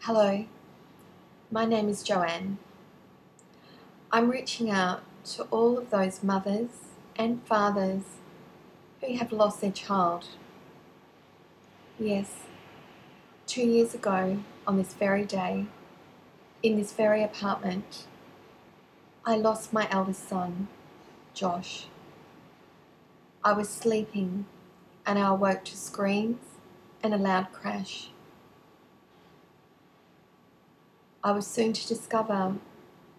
Hello, my name is Joanne. I'm reaching out to all of those mothers and fathers who have lost their child. Yes, 2 years ago on this very day, in this very apartment, I lost my eldest son, Josh. I was sleeping and I awoke to screams and a loud crash. I was soon to discover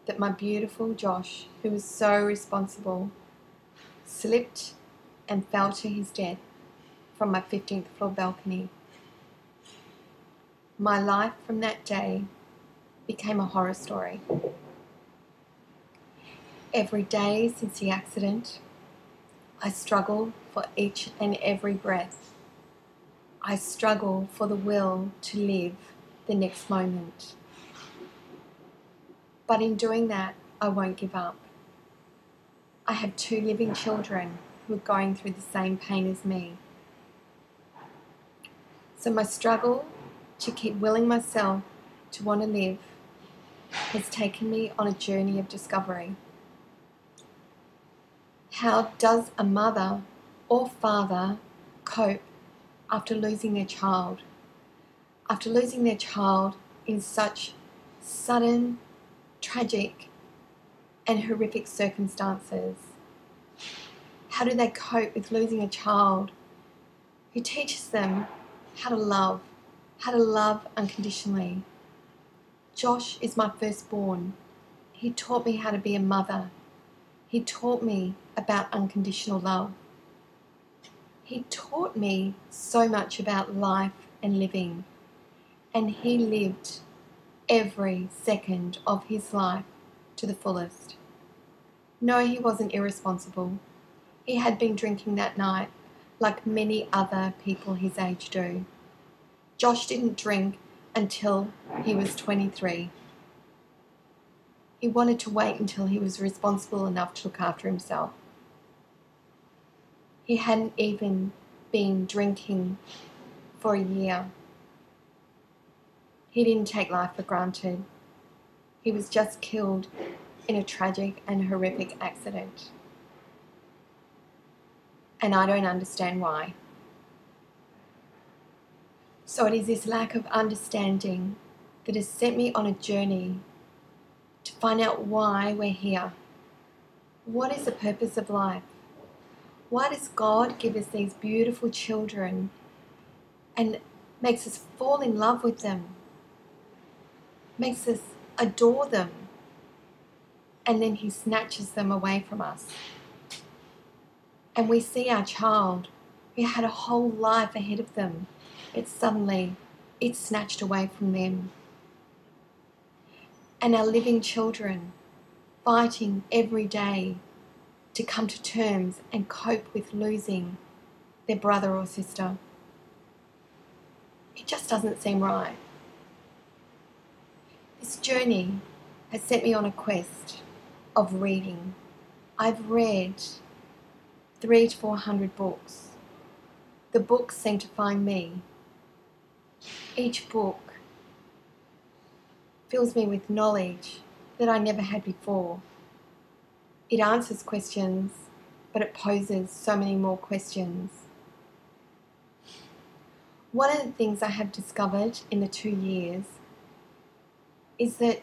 that my beautiful Josh, who was so responsible, slipped and fell to his death from my 15th floor balcony. My life from that day became a horror story. Every day since the accident, I struggle for each and every breath. I struggle for the will to live the next moment. But in doing that, I won't give up. I have 2 living children who are going through the same pain as me. So my struggle to keep willing myself to want to live has taken me on a journey of discovery. How does a mother or father cope after losing their child? After losing their child in such sudden, tragic, and horrific circumstances? How do they cope with losing a child who teaches them how to love unconditionally? Josh is my firstborn. He taught me how to be a mother. He taught me about unconditional love. He taught me so much about life and living, and he lived every second of his life to the fullest. No, he wasn't irresponsible. He had been drinking that night like many other people his age do. Josh didn't drink until he was 23. He wanted to wait until he was responsible enough to look after himself. He hadn't even been drinking for a year. He didn't take life for granted. He was just killed in a tragic and horrific accident. And I don't understand why. So it is this lack of understanding that has sent me on a journey to find out why we're here. What is the purpose of life? Why does God give us these beautiful children and makes us fall in love with them, makes us adore them, and then he snatches them away from us? And we see our child who had a whole life ahead of them, it's snatched away from them. And our living children fighting every day to come to terms and cope with losing their brother or sister. It just doesn't seem right. This journey has set me on a quest of reading. I've read 300 to 400 books. The books seem to find me. Each book fills me with knowledge that I never had before. It answers questions, but it poses so many more questions. One of the things I have discovered in the 2 years is that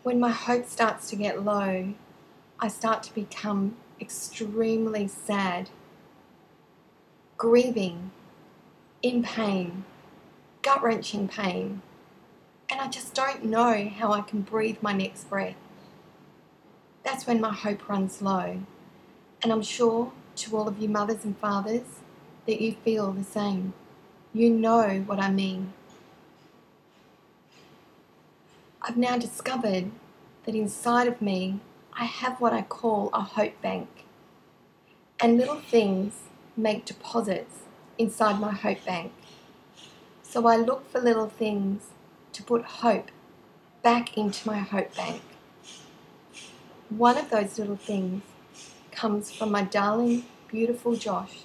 when my hope starts to get low, I start to become extremely sad, grieving, in pain, gut-wrenching pain, and I just don't know how I can breathe my next breath. That's when my hope runs low, and I'm sure to all of you mothers and fathers that you feel the same. You know what I mean. I've now discovered that inside of me I have what I call a hope bank, and little things make deposits inside my hope bank. So I look for little things to put hope back into my hope bank. One of those little things comes from my darling, beautiful Josh.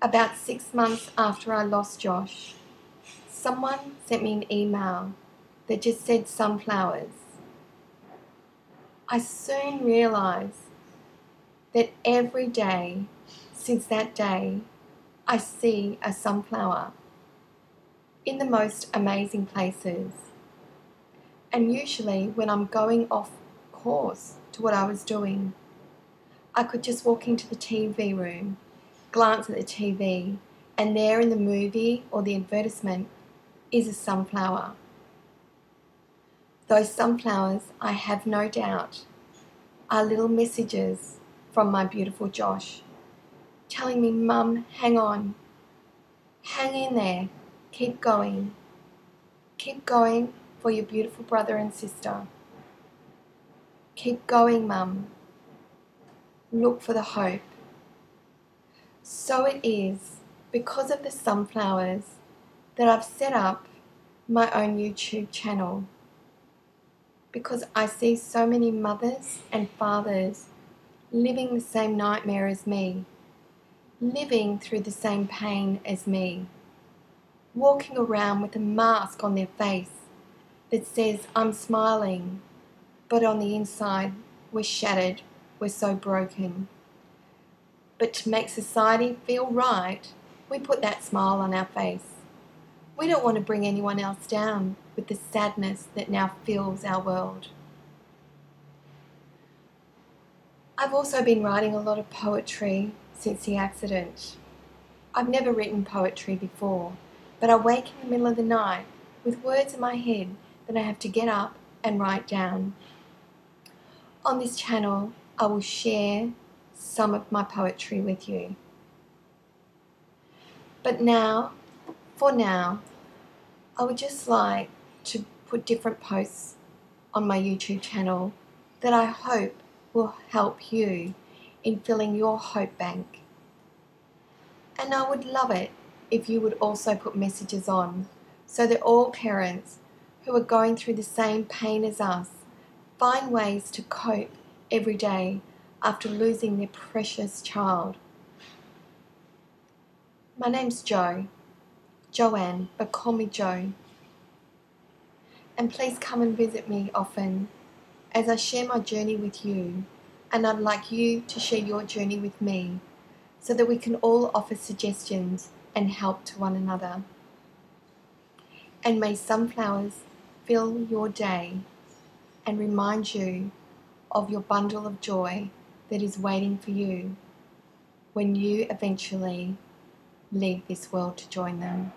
About 6 months after I lost Josh, someone sent me an email that just said sunflowers, I soon realised that every day since that day, I see a sunflower in the most amazing places. And usually when I'm going off course to what I was doing, I could just walk into the TV room, glance at the TV, and there in the movie or the advertisement is a sunflower. Those sunflowers, I have no doubt, are little messages from my beautiful Josh, telling me, Mum, hang on, hang in there, keep going for your beautiful brother and sister. Keep going, Mum. Look for the hope. So it is because of the sunflowers that I've set up my own YouTube channel, because I see so many mothers and fathers living the same nightmare as me, living through the same pain as me, walking around with a mask on their face that says, I'm smiling, but on the inside, we're shattered, we're so broken. But to make society feel right, we put that smile on our face. We don't want to bring anyone else down with the sadness that now fills our world. I've also been writing a lot of poetry since the accident. I've never written poetry before, but I wake in the middle of the night with words in my head that I have to get up and write down. On this channel, I will share some of my poetry with you. But now, for now, I would just like to put different posts on my YouTube channel that I hope will help you in filling your hope bank. And I would love it if you would also put messages on so that all parents who are going through the same pain as us find ways to cope every day after losing their precious child. My name's Joanne, but call me Jo. And please come and visit me often as I share my journey with you, and I'd like you to share your journey with me so that we can all offer suggestions and help to one another. And may sunflowers fill your day and remind you of your bundle of joy that is waiting for you when you eventually leave this world to join them.